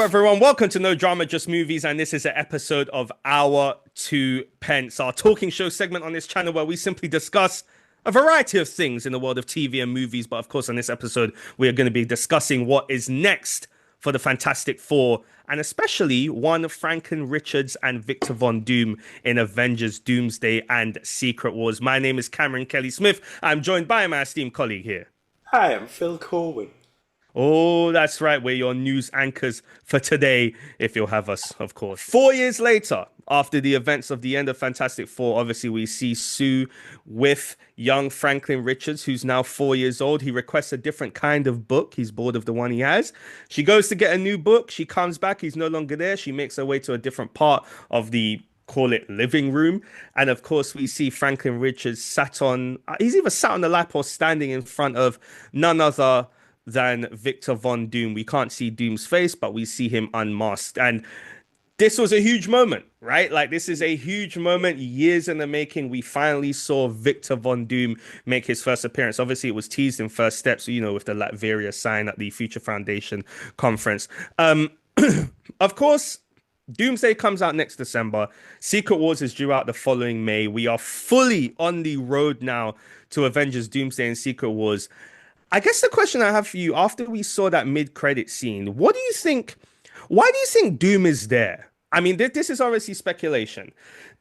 everyone, welcome to No Drama, Just Movies, and this is an episode of Our Two Pence, our talking show segment on this channel where we simply discuss a variety of things in the world of TV and movies. But of course, on this episode, we are going to be discussing what is next for the Fantastic Four, and especially one of Franklin Richards and Victor Von Doom in Avengers Doomsday and Secret Wars. My name is Cameron Kelly Smith. I'm joined by my esteemed colleague here. Hi, I'm Phil Corwin. Oh, that's right. We're your news anchors for today, if you'll have us, of course. 4 years later, after the events of the end of Fantastic Four, obviously we see Sue with young Franklin Richards, who's now 4 years old. He requests a different kind of book. He's bored of the one he has. She goes to get a new book. She comes back. He's no longer there. She makes her way to a different part of the call it living room, and of course we see Franklin Richards sat on he's either sat on the lap or standing in front of none other than Victor Von Doom. We can't see Doom's face, but we see him unmasked. And this was a huge moment, right? Like, this is a huge moment, years in the making. We finally saw Victor Von Doom make his first appearance. Obviously, it was teased in First Steps, with the Latveria sign at the Future Foundation conference. Of course, Doomsday comes out next December. Secret Wars is due out the following May. We are fully on the road now to Avengers Doomsday and Secret Wars. I guess the question I have for you, after we saw that mid-credit scene, what do you think? Why do you think Doom is there? I mean, this is obviously speculation.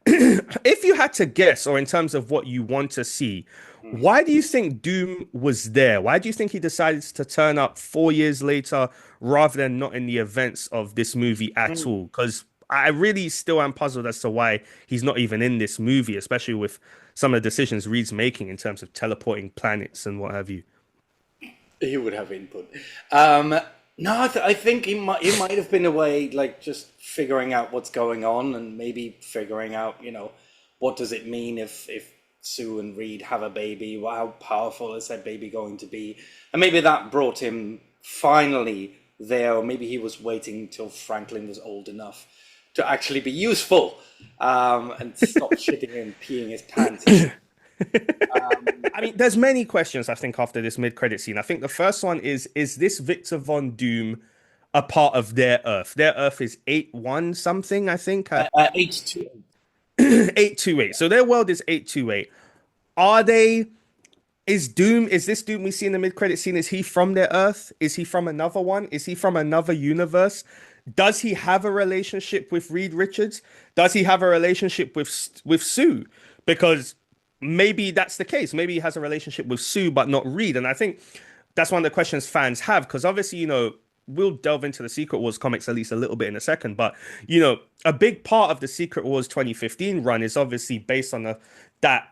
If you had to guess, or in terms of what you want to see, why do you think Doom was there? Why do you think he decided to turn up 4 years later rather than not in the events of this movie at all? Because I really still am puzzled as to why he's not even in this movie, especially with some of the decisions Reed's making in terms of teleporting planets and what have you. He would have input. No, I think he might have been away, like just figuring out what's going on, and maybe figuring out, what does it mean if Sue and Reed have a baby? How powerful is that baby going to be? And maybe that brought him finally there, or maybe he was waiting till Franklin was old enough to actually be useful, and stop shitting and peeing his pants. I mean, there's many questions, I think, after this mid-credit scene. I think the first one is this Victor Von Doom a part of their Earth? Their Earth is 8-1 something, I think. 8-2. 828. So their world is 828. Are they is this Doom we see in the mid-credit scene, is he from their Earth? Is he from another one? Is he from another universe? Does he have a relationship with Reed Richards? Does he have a relationship with Sue? Because maybe that's the case. Maybe he has a relationship with Sue, but not Reed. And I think that's one of the questions fans have, because obviously, we'll delve into the Secret Wars comics at least a little bit in a second. But, a big part of the Secret Wars 2015 run is obviously based on that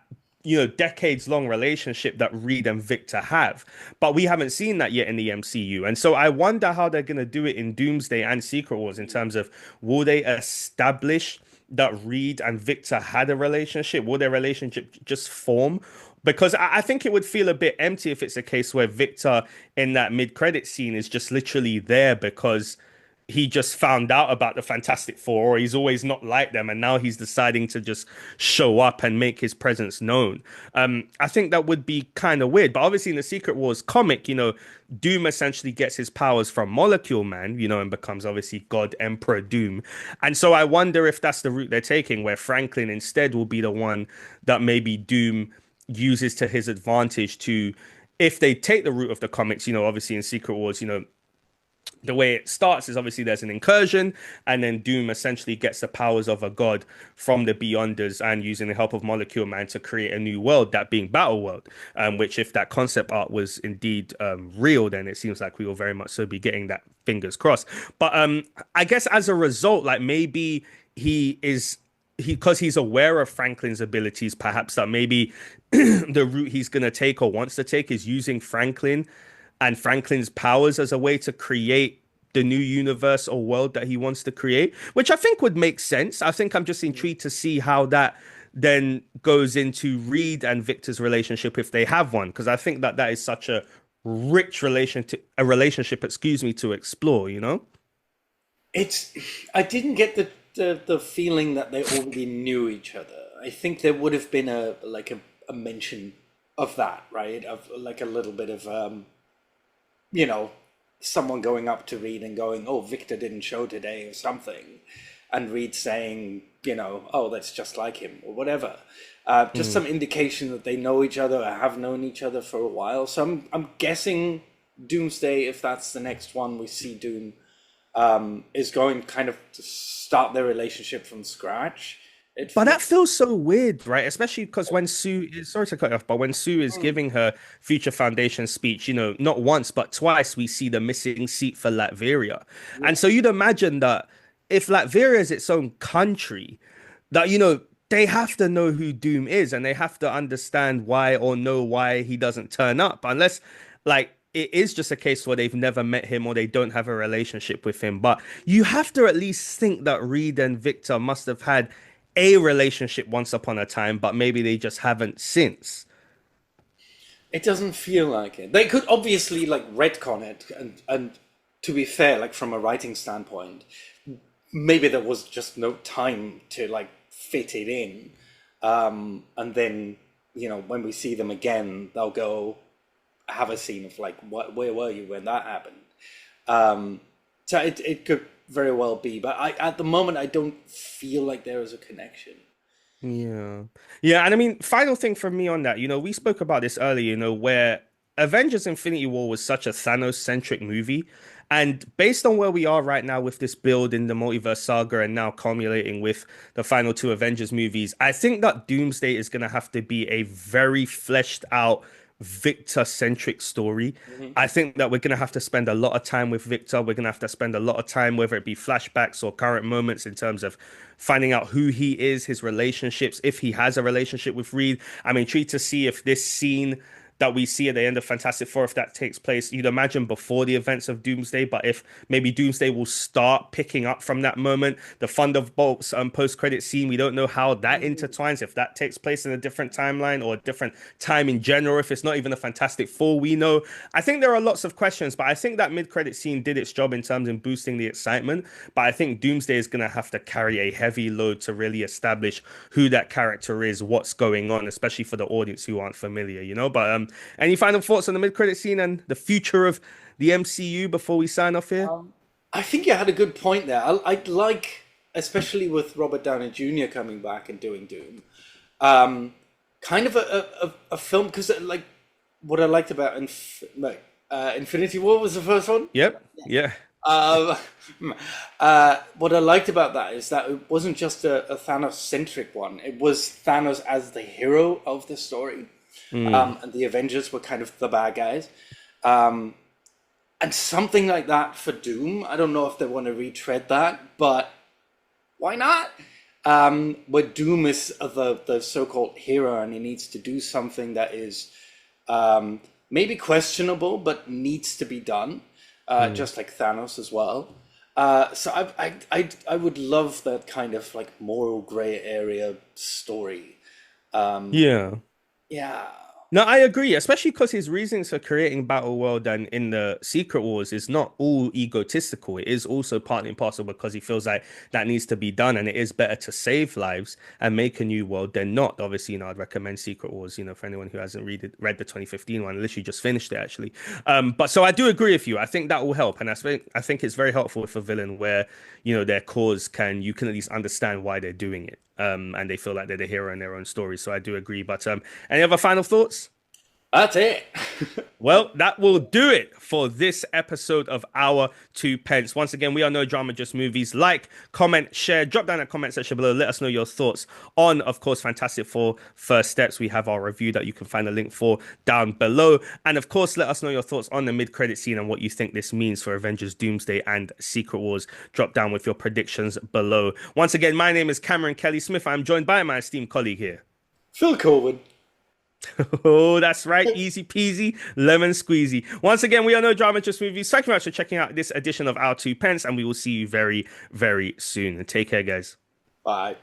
decades long relationship that Reed and Victor have. But we haven't seen that yet in the MCU. And so I wonder how they're going to do it in Doomsday and Secret Wars in terms of, will they establish that Reed and Victor had a relationship? Will their relationship just form? Because I think it would feel a bit empty if it's a case where Victor in that mid-credit scene is just literally there because he just found out about the Fantastic Four, or he's always not like them, and now he's deciding to just show up and make his presence known. I think that would be kind of weird. But obviously in the Secret Wars comic, Doom essentially gets his powers from Molecule Man, and becomes obviously God Emperor Doom. And so I wonder if that's the route they're taking, where Franklin instead will be the one that maybe Doom uses to his advantage to, if they take the route of the comics, obviously in Secret Wars, the way it starts is obviously there's an incursion, and then Doom essentially gets the powers of a god from the Beyonders, and using the help of Molecule Man to create a new world, that being Battle World. Which, if that concept art was indeed real, then it seems like we will very much so be getting that, fingers crossed. But I guess as a result, like, maybe because he's aware of Franklin's abilities, perhaps that maybe the route he's going to take or wants to take is using Franklin and Franklin's powers as a way to create the new universe or world that he wants to create, which I think would make sense. I think I'm just intrigued to see how that then goes into Reed and Victor's relationship, if they have one, because I think that is such a rich relationship, to explore. It's I didn't get the feeling that they already knew each other. I think there would have been a mention of that, right? Of like a little bit of you know, someone going up to Reed and going, "Oh, Victor didn't show today" or something, and Reed saying, "Oh, that's just like him" or whatever. Just some indication that they know each other or have known each other for a while. So I'm guessing Doomsday, if that's the next one we see Doom, is going kind of to start their relationship from scratch. It But feels. that feels so weird, right? Especially because when Sue is, sorry to cut you off, but when Sue is giving her Future Foundation speech, not once, but twice, we see the missing seat for Latveria. Yeah. And so you'd imagine that if Latveria is its own country, that, they have to know who Doom is and they have to understand why or know why he doesn't turn up. Unless, like, it is just a case where they've never met him or they don't have a relationship with him. But you have to at least think that Reed and Victor must have had a relationship once upon a time, but maybe they just haven't since. It doesn't feel like it. They could obviously like retcon it, and to be fair, like from a writing standpoint, maybe there was just no time to like fit it in. And then when we see them again, they'll go have a scene of like, where were you when that happened? So it could very well be, but at the moment I don't feel like there is a connection. Yeah. Yeah, and I mean, final thing from me on that, we spoke about this earlier, where Avengers Infinity War was such a Thanos-centric movie. And based on where we are right now with this build in the multiverse saga and now culminating with the final two Avengers movies, I think that Doomsday is going to have to be a very fleshed out Victor-centric story. Mhm. I think that we're going to have to spend a lot of time with Victor. We're going to have to spend a lot of time, whether it be flashbacks or current moments, in terms of finding out who he is, his relationships, if he has a relationship with Reed. I'm intrigued to see if this scene that we see at the end of Fantastic Four, if that takes place, you'd imagine before the events of Doomsday, but if maybe Doomsday will start picking up from that moment. The Thunderbolts post-credit scene, we don't know how that intertwines, if that takes place in a different timeline or a different time in general, if it's not even a Fantastic Four we know. I think there are lots of questions, but I think that mid-credit scene did its job in terms of boosting the excitement. But I think Doomsday is going to have to carry a heavy load to really establish who that character is, what's going on, especially for the audience who aren't familiar. But any final thoughts on the mid-credit scene and the future of the MCU before we sign off here? I think you had a good point there. I'd like, especially with Robert Downey Jr. coming back and doing Doom, kind of a film, because like what I liked about Infinity War was the first one. Yep. Yeah. Um, what I liked about that is that it wasn't just a Thanos-centric one. It was Thanos as the hero of the story, and the Avengers were kind of the bad guys. And something like that for Doom. I don't know if they want to retread that, but why not? Where Doom is the so-called hero, and he needs to do something that is maybe questionable, but needs to be done, just like Thanos as well. So I would love that kind of like moral gray area story. Yeah. Yeah. No, I agree, especially because his reasons for creating Battle World and in the Secret Wars is not all egotistical. It is also partly and parcel because he feels like that needs to be done, and it is better to save lives and make a new world than not. Obviously, I'd recommend Secret Wars, for anyone who hasn't read the 2015 one. I literally just finished it actually. But so I do agree with you. I think that will help, and I think it's very helpful with a villain where their cause you can at least understand why they're doing it. And they feel like they're the hero in their own story. So I do agree. But any other final thoughts? That's it. Well, that will do it for this episode of Our Two Pence. Once again, we are No Drama, Just Movies. Like, comment, share, drop down in the comment section below. Let us know your thoughts on, of course, Fantastic Four First Steps. We have our review that you can find a link for down below. And of course, let us know your thoughts on the mid-credit scene and what you think this means for Avengers Doomsday and Secret Wars. Drop down with your predictions below. Once again, my name is Cameron Kelly Smith. I'm joined by my esteemed colleague here. Phil Corwin. Oh, that's right. Easy peasy, lemon squeezy. Once again, we are No Drama, Just Movies. Thank you very much for checking out this edition of Our Two Pence, and we will see you very, very soon. And take care, guys. Bye.